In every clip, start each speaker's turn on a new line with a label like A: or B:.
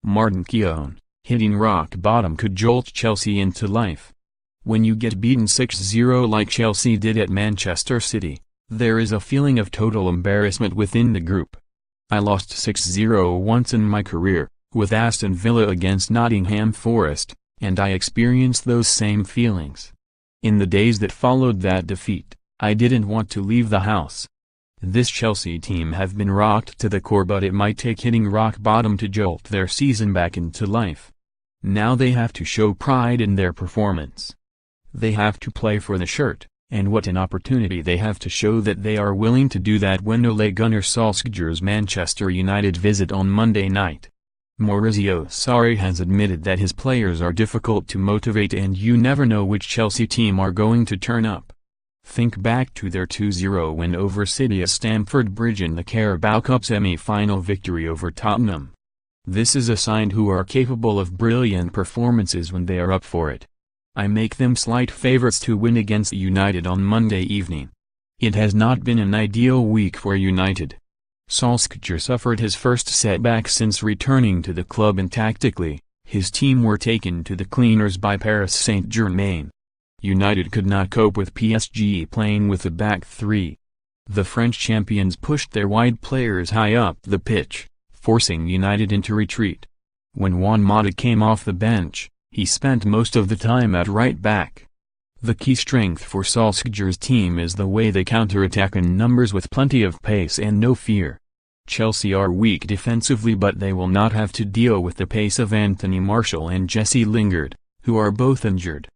A: Martin KEOWN, hitting rock bottom could jolt Chelsea into life. When you get beaten 6-0 like Chelsea did at Manchester City, there is a feeling of total embarrassment within the group. I lost 6-0 once in my career, with Aston Villa against Nottingham Forest, and I experienced those same feelings. In the days that followed that defeat, I didn't want to leave the house. This Chelsea team have been rocked to the core, but it might take hitting rock bottom to jolt their season back into life. Now they have to show pride in their performance. They have to play for the shirt, and what an opportunity they have to show that they are willing to do that when Ole Gunnar Solskjaer's Manchester United visit on Monday night. Maurizio Sarri has admitted that his players are difficult to motivate, and you never know which Chelsea team are going to turn up. Think back to their 2-0 win over City at Stamford Bridge in the Carabao Cup semi-final victory over Tottenham. This is a sign who are capable of brilliant performances when they are up for it. I make them slight favourites to win against United on Monday evening. It has not been an ideal week for United. Solskjaer suffered his first setback since returning to the club, and tactically, his team were taken to the cleaners by Paris Saint-Germain. United could not cope with PSG playing with a back three. The French champions pushed their wide players high up the pitch, forcing United into retreat. When Juan Mata came off the bench, he spent most of the time at right back. The key strength for Solskjaer's team is the way they counter-attack in numbers with plenty of pace and no fear. Chelsea are weak defensively, but they will not have to deal with the pace of Anthony Martial and Jesse Lingard, who are both injured.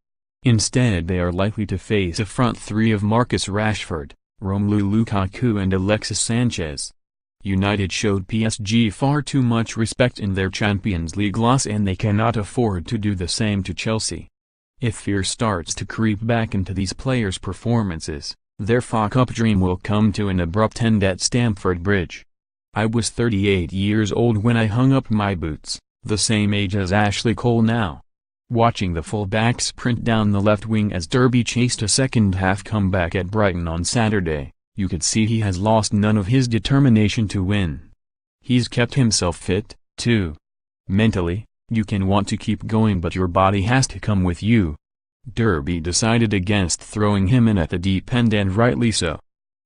A: Instead, they are likely to face a front three of Marcus Rashford, Romelu Lukaku and Alexis Sanchez. United showed PSG far too much respect in their Champions League loss, and they cannot afford to do the same to Chelsea. If fear starts to creep back into these players' performances, their FA Cup dream will come to an abrupt end at Stamford Bridge. I was 38 years old when I hung up my boots, the same age as Ashley Cole now. Watching the full-back sprint down the left wing as Derby chased a second-half comeback at Brighton on Saturday, you could see he has lost none of his determination to win. He's kept himself fit, too. Mentally, you can want to keep going, but your body has to come with you. Derby decided against throwing him in at the deep end, and rightly so.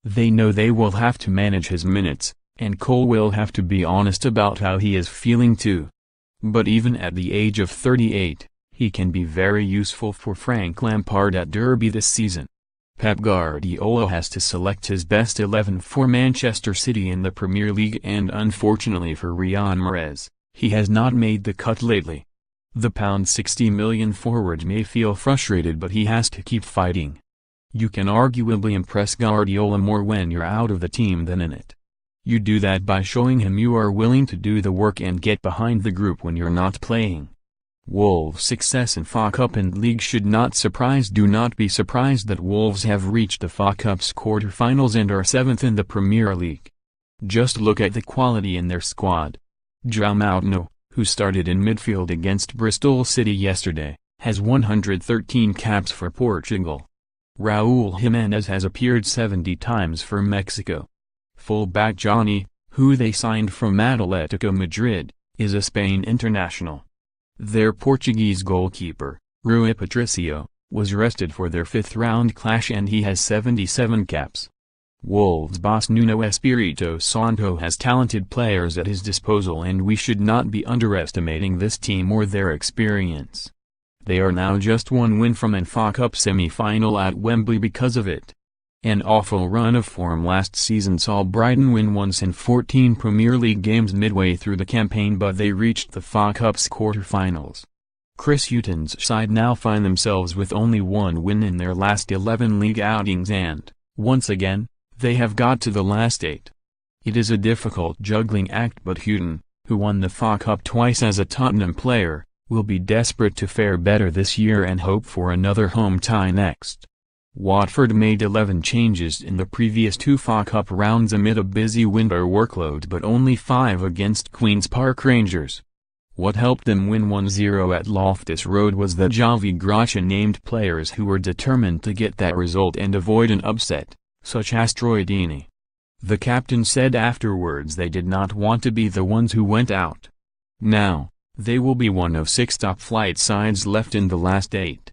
A: They know they will have to manage his minutes, and Cole will have to be honest about how he is feeling too. But even at the age of 38, he can be very useful for Frank Lampard at Derby this season. Pep Guardiola has to select his best 11 for Manchester City in the Premier League, and unfortunately for Riyad Mahrez, he has not made the cut lately. The £60 million forward may feel frustrated, but he has to keep fighting. You can arguably impress Guardiola more when you're out of the team than in it. You do that by showing him you are willing to do the work and get behind the group when you're not playing. Wolves' success in FA Cup and League should not surprise. Do not be surprised that Wolves have reached the FA Cup's quarter-finals and are 7th in the Premier League. Just look at the quality in their squad. João Moutinho, who started in midfield against Bristol City yesterday, has 113 caps for Portugal. Raúl Jiménez has appeared 70 times for Mexico. Full-back Johnny, who they signed from Atletico Madrid, is a Spain international. Their Portuguese goalkeeper, Rui Patricio, was rested for their 5th-round clash, and he has 77 caps. Wolves boss Nuno Espirito Santo has talented players at his disposal, and we should not be underestimating this team or their experience. They are now just one win from an FA Cup semi-final at Wembley because of it. An awful run of form last season saw Brighton win once in 14 Premier League games midway through the campaign, but they reached the FA Cup's quarter-finals. Chris Hughton's side now find themselves with only one win in their last 11 league outings, and, once again, they have got to the last 8. It is a difficult juggling act, but Hughton, who won the FA Cup twice as a Tottenham player, will be desperate to fare better this year and hope for another home tie next. Watford made 11 changes in the previous 2 FA Cup rounds amid a busy winter workload, but only 5 against Queen's Park Rangers. What helped them win 1-0 at Loftus Road was that Javi Gracia named players who were determined to get that result and avoid an upset, such as Troy Deeney. The captain said afterwards they did not want to be the ones who went out. Now, They will be one of 6 top-flight sides left in the last 8.